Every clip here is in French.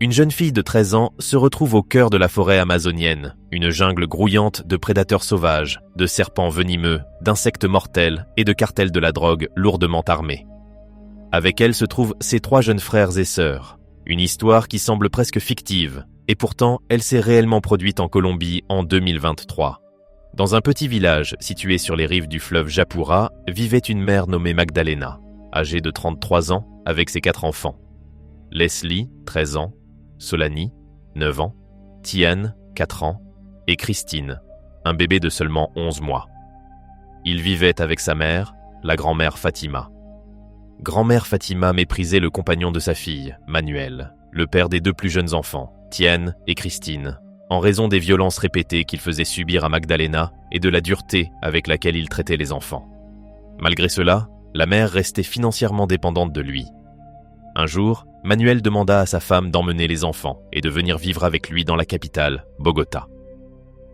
Une jeune fille de 13 ans se retrouve au cœur de la forêt amazonienne, une jungle grouillante de prédateurs sauvages, de serpents venimeux, d'insectes mortels et de cartels de la drogue lourdement armés. Avec elle se trouvent ses 3 jeunes frères et sœurs, une histoire qui semble presque fictive, et pourtant elle s'est réellement produite en Colombie en 2023. Dans un petit village situé sur les rives du fleuve Japura, vivait une mère nommée Magdalena, âgée de 33 ans, avec ses 4 enfants. Leslie, 13 ans, Solani, 9 ans, Tian, 4 ans, et Christine, un bébé de seulement 11 mois. Il vivait avec sa mère, la grand-mère Fatima. Grand-mère Fatima méprisait le compagnon de sa fille, Manuel, le père des 2 plus jeunes enfants, Tian et Christine, en raison des violences répétées qu'il faisait subir à Magdalena et de la dureté avec laquelle il traitait les enfants. Malgré cela, la mère restait financièrement dépendante de lui. Un jour, Manuel demanda à sa femme d'emmener les enfants et de venir vivre avec lui dans la capitale, Bogota.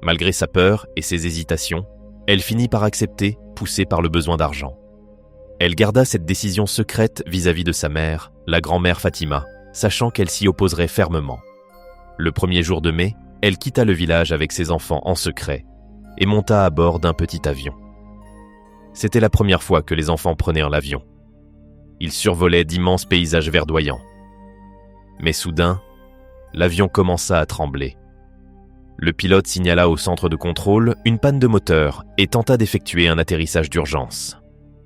Malgré sa peur et ses hésitations, elle finit par accepter, poussée par le besoin d'argent. Elle garda cette décision secrète vis-à-vis de sa mère, la grand-mère Fatima, sachant qu'elle s'y opposerait fermement. Le 1er jour de mai, elle quitta le village avec ses enfants en secret et monta à bord d'un petit avion. C'était la première fois que les enfants prenaient l'avion. Ils survolaient d'immenses paysages verdoyants. Mais soudain, l'avion commença à trembler. Le pilote signala au centre de contrôle une panne de moteur et tenta d'effectuer un atterrissage d'urgence.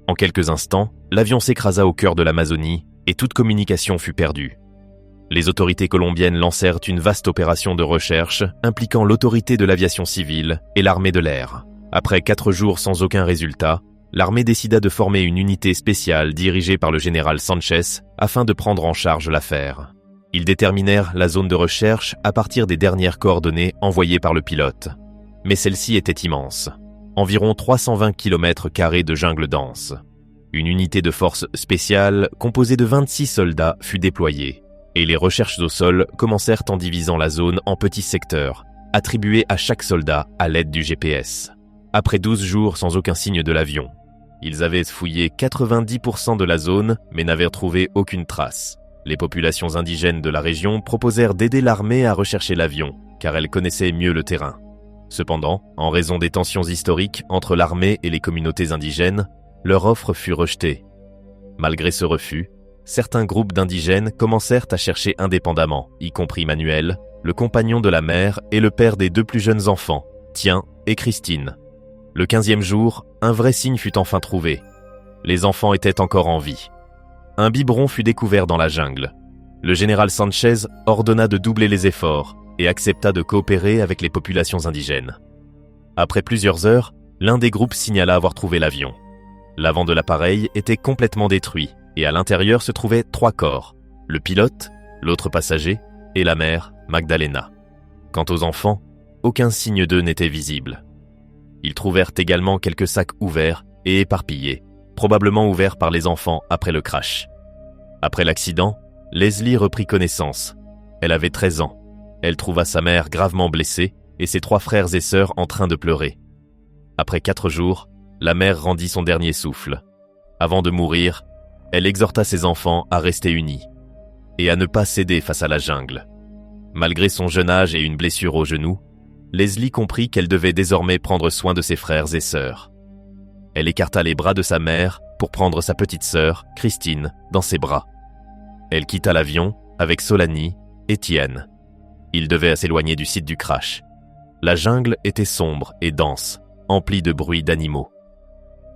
En quelques instants, l'avion s'écrasa au cœur de l'Amazonie et toute communication fut perdue. Les autorités colombiennes lancèrent une vaste opération de recherche impliquant l'autorité de l'aviation civile et l'armée de l'air. Après 4 jours sans aucun résultat, l'armée décida de former une unité spéciale dirigée par le général Sanchez afin de prendre en charge l'affaire. Ils déterminèrent la zone de recherche à partir des dernières coordonnées envoyées par le pilote. Mais celle-ci était immense. Environ 320 km² de jungle dense. Une unité de force spéciale composée de 26 soldats fut déployée. Et les recherches au sol commencèrent en divisant la zone en petits secteurs, attribués à chaque soldat à l'aide du GPS. Après 12 jours sans aucun signe de l'avion, ils avaient fouillé 90% de la zone mais n'avaient trouvé aucune trace. Les populations indigènes de la région proposèrent d'aider l'armée à rechercher l'avion, car elles connaissaient mieux le terrain. Cependant, en raison des tensions historiques entre l'armée et les communautés indigènes, leur offre fut rejetée. Malgré ce refus, certains groupes d'indigènes commencèrent à chercher indépendamment, y compris Manuel, le compagnon de la mère et le père des 2 plus jeunes enfants, Tian et Christine. Le 15e jour, un vrai signe fut enfin trouvé. Les enfants étaient encore en vie. Un biberon fut découvert dans la jungle. Le général Sanchez ordonna de doubler les efforts et accepta de coopérer avec les populations indigènes. Après plusieurs heures, l'un des groupes signala avoir trouvé l'avion. L'avant de l'appareil était complètement détruit et à l'intérieur se trouvaient 3 corps, le pilote, l'autre passager et la mère, Magdalena. Quant aux enfants, aucun signe d'eux n'était visible. Ils trouvèrent également quelques sacs ouverts et éparpillés, probablement ouverts par les enfants après le crash. Après l'accident, Leslie reprit connaissance. Elle avait 13 ans. Elle trouva sa mère gravement blessée et ses 3 frères et sœurs en train de pleurer. Après 4 jours, la mère rendit son dernier souffle. Avant de mourir, elle exhorta ses enfants à rester unis et à ne pas céder face à la jungle. Malgré son jeune âge et une blessure au genou, Leslie comprit qu'elle devait désormais prendre soin de ses frères et sœurs. Elle écarta les bras de sa mère pour prendre sa petite sœur, Christine, dans ses bras. Elle quitta l'avion avec Solani et Tian. Ils devaient s'éloigner du site du crash. La jungle était sombre et dense, emplie de bruits d'animaux.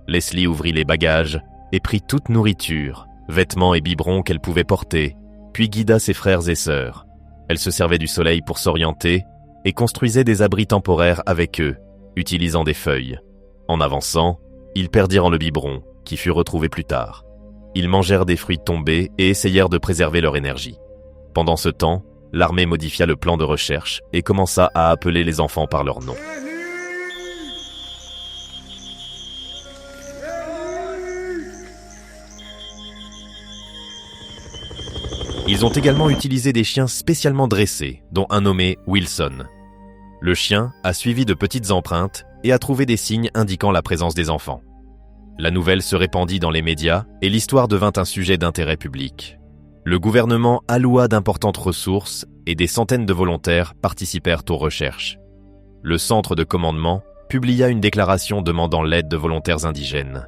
Leslie ouvrit les bagages et prit toute nourriture, vêtements et biberons qu'elle pouvait porter, puis guida ses frères et sœurs. Elle se servait du soleil pour s'orienter et construisait des abris temporaires avec eux, utilisant des feuilles. En avançant, ils perdirent le biberon, qui fut retrouvé plus tard. Ils mangèrent des fruits tombés et essayèrent de préserver leur énergie. Pendant ce temps, l'armée modifia le plan de recherche et commença à appeler les enfants par leur nom. Ils ont également utilisé des chiens spécialement dressés, dont un nommé Wilson. Le chien a suivi de petites empreintes et a trouvé des signes indiquant la présence des enfants. La nouvelle se répandit dans les médias et l'histoire devint un sujet d'intérêt public. Le gouvernement alloua d'importantes ressources et des centaines de volontaires participèrent aux recherches. Le centre de commandement publia une déclaration demandant l'aide de volontaires indigènes.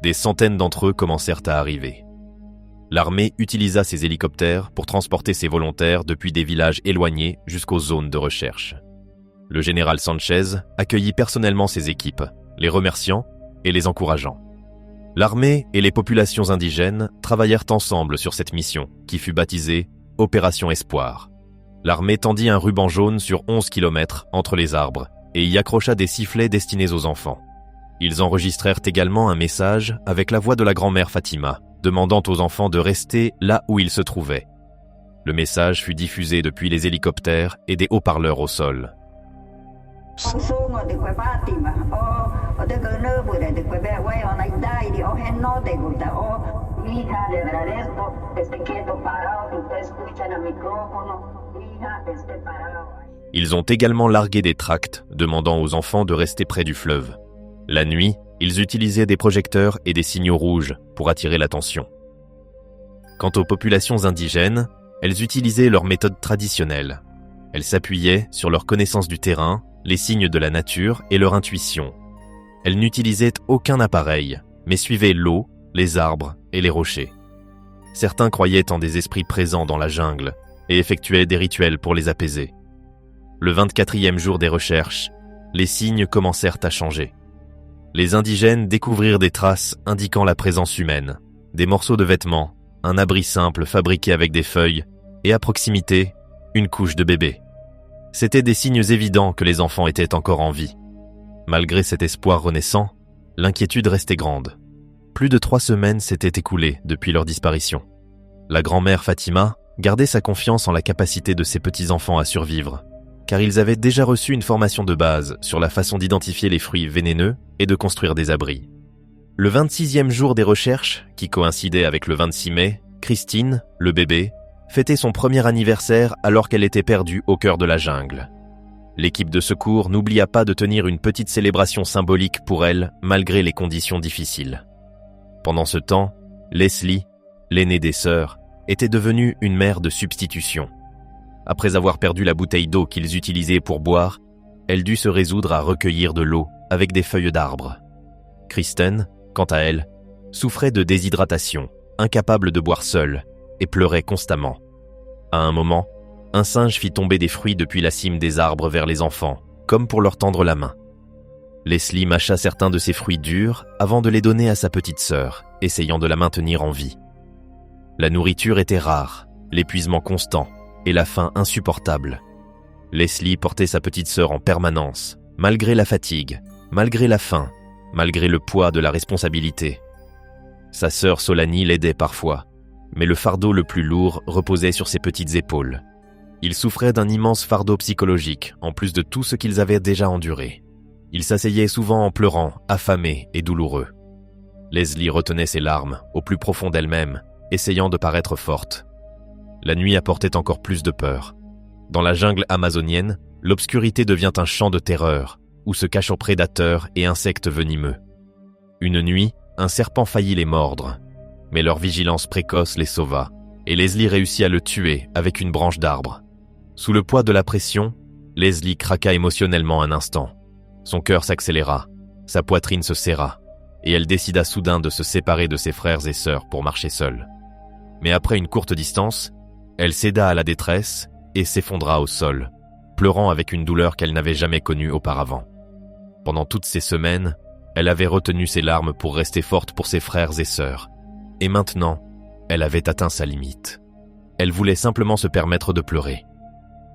Des centaines d'entre eux commencèrent à arriver. L'armée utilisa ses hélicoptères pour transporter ces volontaires depuis des villages éloignés jusqu'aux zones de recherche. Le général Sanchez accueillit personnellement ces équipes, les remerciant et les encourageant. L'armée et les populations indigènes travaillèrent ensemble sur cette mission, qui fut baptisée Opération Espoir. L'armée tendit un ruban jaune sur 11 km entre les arbres et y accrocha des sifflets destinés aux enfants. Ils enregistrèrent également un message avec la voix de la grand-mère Fatima, demandant aux enfants de rester là où ils se trouvaient. Le message fut diffusé depuis les hélicoptères et des haut-parleurs au sol. Ils ont également largué des tracts demandant aux enfants de rester près du fleuve. La nuit, ils utilisaient des projecteurs et des signaux rouges pour attirer l'attention. Quant aux populations indigènes, elles utilisaient leurs méthodes traditionnelles. Elles s'appuyaient sur leur connaissance du terrain, les signes de la nature et leur intuition. Elles n'utilisaient aucun appareil, mais suivaient l'eau, les arbres et les rochers. Certains croyaient en des esprits présents dans la jungle et effectuaient des rituels pour les apaiser. Le 24e jour des recherches, les signes commencèrent à changer. Les indigènes découvrirent des traces indiquant la présence humaine, des morceaux de vêtements, un abri simple fabriqué avec des feuilles et à proximité, une couche de bébé. C'étaient des signes évidents que les enfants étaient encore en vie. Malgré cet espoir renaissant, l'inquiétude restait grande. Plus de 3 semaines s'étaient écoulées depuis leur disparition. La grand-mère Fatima gardait sa confiance en la capacité de ses petits-enfants à survivre, car ils avaient déjà reçu une formation de base sur la façon d'identifier les fruits vénéneux et de construire des abris. Le 26e jour des recherches, qui coïncidait avec le 26 mai, Christine, le bébé, fêtait son premier anniversaire alors qu'elle était perdue au cœur de la jungle. L'équipe de secours n'oublia pas de tenir une petite célébration symbolique pour elle, malgré les conditions difficiles. Pendant ce temps, Leslie, l'aînée des sœurs, était devenue une mère de substitution. Après avoir perdu la bouteille d'eau qu'ils utilisaient pour boire, elle dut se résoudre à recueillir de l'eau avec des feuilles d'arbre. Kristen, quant à elle, souffrait de déshydratation, incapable de boire seule, et pleurait constamment. À un moment, un singe fit tomber des fruits depuis la cime des arbres vers les enfants, comme pour leur tendre la main. Leslie mâcha certains de ces fruits durs avant de les donner à sa petite sœur, essayant de la maintenir en vie. La nourriture était rare, l'épuisement constant et la faim insupportable. Leslie portait sa petite sœur en permanence, malgré la fatigue, malgré la faim, malgré le poids de la responsabilité. Sa sœur Solani l'aidait parfois, mais le fardeau le plus lourd reposait sur ses petites épaules. Ils souffraient d'un immense fardeau psychologique, en plus de tout ce qu'ils avaient déjà enduré. Ils s'asseyaient souvent en pleurant, affamés et douloureux. Leslie retenait ses larmes, au plus profond d'elle-même, essayant de paraître forte. La nuit apportait encore plus de peur. Dans la jungle amazonienne, l'obscurité devient un champ de terreur, où se cachent prédateurs et insectes venimeux. Une nuit, un serpent faillit les mordre, mais leur vigilance précoce les sauva, et Leslie réussit à le tuer avec une branche d'arbre. Sous le poids de la pression, Leslie craqua émotionnellement un instant. Son cœur s'accéléra, sa poitrine se serra, et elle décida soudain de se séparer de ses frères et sœurs pour marcher seule. Mais après une courte distance, elle céda à la détresse et s'effondra au sol, pleurant avec une douleur qu'elle n'avait jamais connue auparavant. Pendant toutes ces semaines, elle avait retenu ses larmes pour rester forte pour ses frères et sœurs. Et maintenant, elle avait atteint sa limite. Elle voulait simplement se permettre de pleurer.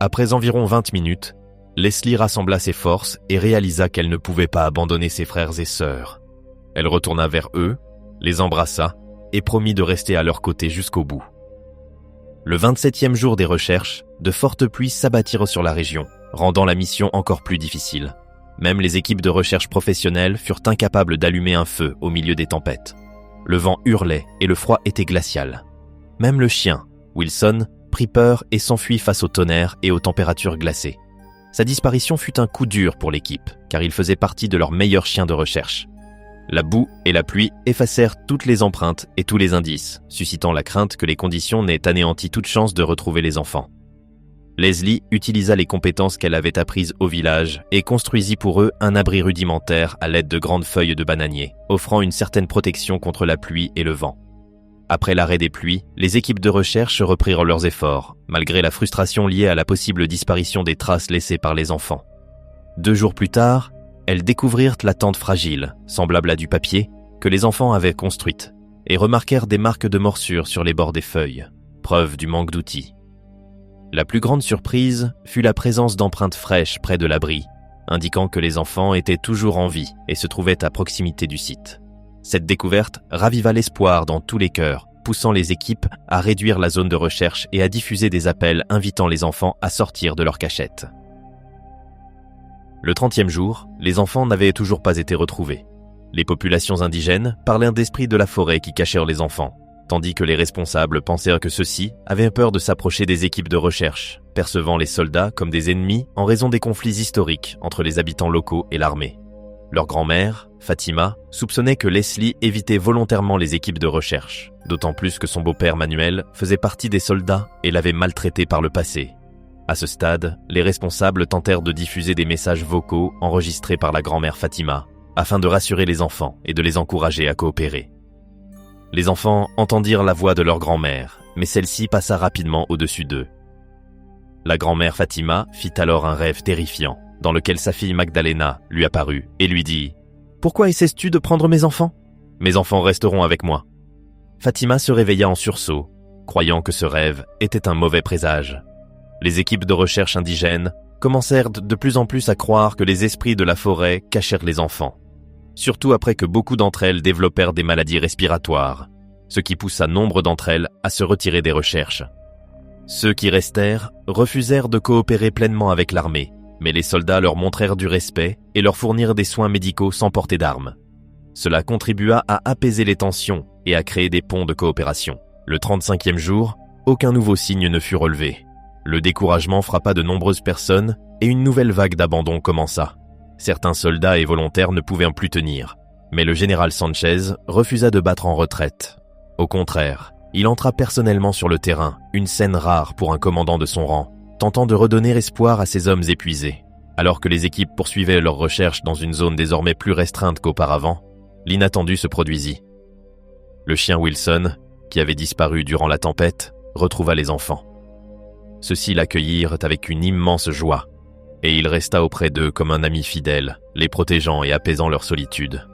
Après environ 20 minutes, Leslie rassembla ses forces et réalisa qu'elle ne pouvait pas abandonner ses frères et sœurs. Elle retourna vers eux, les embrassa et promit de rester à leur côté jusqu'au bout. Le 27e jour des recherches, de fortes pluies s'abattirent sur la région, rendant la mission encore plus difficile. Même les équipes de recherche professionnelles furent incapables d'allumer un feu au milieu des tempêtes. Le vent hurlait et le froid était glacial. Même le chien, Wilson, prit peur et s'enfuit face au tonnerre et aux températures glacées. Sa disparition fut un coup dur pour l'équipe, car il faisait partie de leurs meilleurs chiens de recherche. La boue et la pluie effacèrent toutes les empreintes et tous les indices, suscitant la crainte que les conditions n'aient anéanti toute chance de retrouver les enfants. Leslie utilisa les compétences qu'elle avait apprises au village et construisit pour eux un abri rudimentaire à l'aide de grandes feuilles de bananier, offrant une certaine protection contre la pluie et le vent. Après l'arrêt des pluies, les équipes de recherche reprirent leurs efforts, malgré la frustration liée à la possible disparition des traces laissées par les enfants. 2 jours plus tard, elles découvrirent la tente fragile, semblable à du papier, que les enfants avaient construite, et remarquèrent des marques de morsures sur les bords des feuilles, preuve du manque d'outils. La plus grande surprise fut la présence d'empreintes fraîches près de l'abri, indiquant que les enfants étaient toujours en vie et se trouvaient à proximité du site. Cette découverte raviva l'espoir dans tous les cœurs, poussant les équipes à réduire la zone de recherche et à diffuser des appels invitant les enfants à sortir de leur cachette. Le 30e jour, les enfants n'avaient toujours pas été retrouvés. Les populations indigènes parlaient d'esprits de la forêt qui cachèrent les enfants, tandis que les responsables pensèrent que ceux-ci avaient peur de s'approcher des équipes de recherche, percevant les soldats comme des ennemis en raison des conflits historiques entre les habitants locaux et l'armée. Leur grand-mère, Fatima, soupçonnait que Leslie évitait volontairement les équipes de recherche, d'autant plus que son beau-père Manuel faisait partie des soldats et l'avait maltraité par le passé. À ce stade, les responsables tentèrent de diffuser des messages vocaux enregistrés par la grand-mère Fatima, afin de rassurer les enfants et de les encourager à coopérer. Les enfants entendirent la voix de leur grand-mère, mais celle-ci passa rapidement au-dessus d'eux. La grand-mère Fatima fit alors un rêve terrifiant, dans lequel sa fille Magdalena lui apparut et lui dit « Pourquoi essaies-tu de prendre mes enfants ? Mes enfants resteront avec moi. » Fatima se réveilla en sursaut, croyant que ce rêve était un mauvais présage. Les équipes de recherche indigènes commencèrent de plus en plus à croire que les esprits de la forêt cachèrent les enfants, surtout après que beaucoup d'entre elles développèrent des maladies respiratoires, ce qui poussa nombre d'entre elles à se retirer des recherches. Ceux qui restèrent refusèrent de coopérer pleinement avec l'armée, mais les soldats leur montrèrent du respect et leur fournirent des soins médicaux sans porter d'armes. Cela contribua à apaiser les tensions et à créer des ponts de coopération. Le 35e jour, aucun nouveau signe ne fut relevé. Le découragement frappa de nombreuses personnes et une nouvelle vague d'abandon commença. Certains soldats et volontaires ne pouvaient plus tenir, mais le général Sanchez refusa de battre en retraite. Au contraire, il entra personnellement sur le terrain, une scène rare pour un commandant de son rang, tentant de redonner espoir à ces hommes épuisés. Alors que les équipes poursuivaient leurs recherches dans une zone désormais plus restreinte qu'auparavant, l'inattendu se produisit. Le chien Wilson, qui avait disparu durant la tempête, retrouva les enfants. Ceux-ci l'accueillirent avec une immense joie, et il resta auprès d'eux comme un ami fidèle, les protégeant et apaisant leur solitude.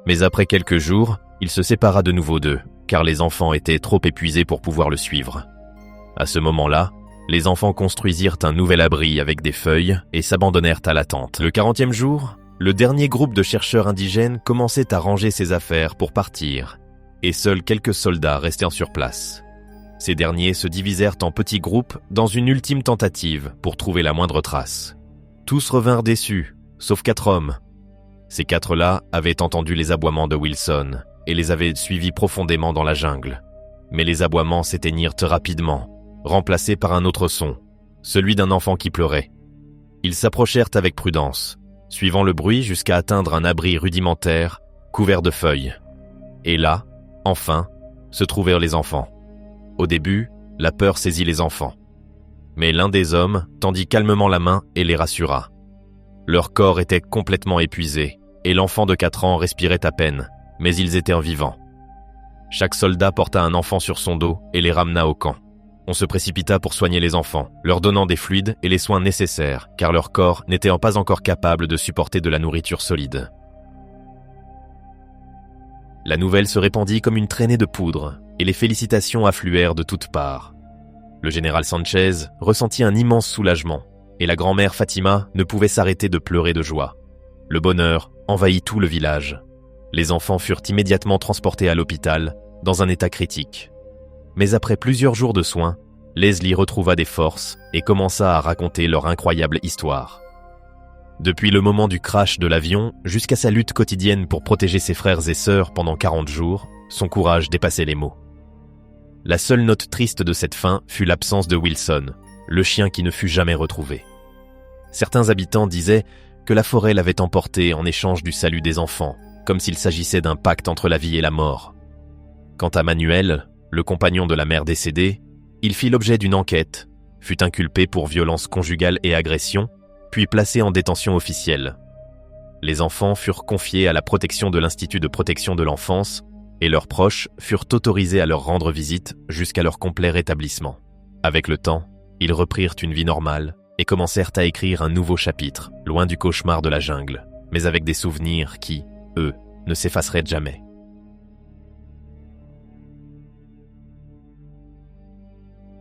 Mais après quelques jours, il se sépara de nouveau d'eux, car les enfants étaient trop épuisés pour pouvoir le suivre. À ce moment-là, les enfants construisirent un nouvel abri avec des feuilles et s'abandonnèrent à l'attente. Le 40e jour, le dernier groupe de chercheurs indigènes commençait à ranger ses affaires pour partir, et seuls quelques soldats restèrent sur place. Ces derniers se divisèrent en petits groupes dans une ultime tentative pour trouver la moindre trace. Tous revinrent déçus, sauf 4 hommes. Ces 4-là avaient entendu les aboiements de Wilson et les avaient suivis profondément dans la jungle. Mais les aboiements s'éteignirent rapidement, remplacés par un autre son, celui d'un enfant qui pleurait. Ils s'approchèrent avec prudence, suivant le bruit jusqu'à atteindre un abri rudimentaire, couvert de feuilles. Et là, enfin, se trouvèrent les enfants. Au début, la peur saisit les enfants. Mais l'un des hommes tendit calmement la main et les rassura. Leur corps était complètement épuisé, et l'enfant de 4 ans respirait à peine, mais ils étaient vivants. Chaque soldat porta un enfant sur son dos et les ramena au camp. On se précipita pour soigner les enfants, leur donnant des fluides et les soins nécessaires, car leur corps n'était pas encore capable de supporter de la nourriture solide. La nouvelle se répandit comme une traînée de poudre, et les félicitations affluèrent de toutes parts. Le général Sanchez ressentit un immense soulagement, et la grand-mère Fatima ne pouvait s'arrêter de pleurer de joie. Le bonheur envahit tout le village. Les enfants furent immédiatement transportés à l'hôpital, dans un état critique. Mais après plusieurs jours de soins, Leslie retrouva des forces et commença à raconter leur incroyable histoire. Depuis le moment du crash de l'avion jusqu'à sa lutte quotidienne pour protéger ses frères et sœurs pendant 40 jours, son courage dépassait les mots. La seule note triste de cette fin fut l'absence de Wilson, le chien qui ne fut jamais retrouvé. Certains habitants disaient que la forêt l'avait emporté en échange du salut des enfants, comme s'il s'agissait d'un pacte entre la vie et la mort. Quant à Manuel, le compagnon de la mère décédée, il fit l'objet d'une enquête, fut inculpé pour violence conjugale et agression, puis placé en détention officielle. Les enfants furent confiés à la protection de l'Institut de protection de l'enfance et leurs proches furent autorisés à leur rendre visite jusqu'à leur complet rétablissement. Avec le temps, ils reprirent une vie normale et commencèrent à écrire un nouveau chapitre, loin du cauchemar de la jungle, mais avec des souvenirs qui, eux, ne s'effaceraient jamais.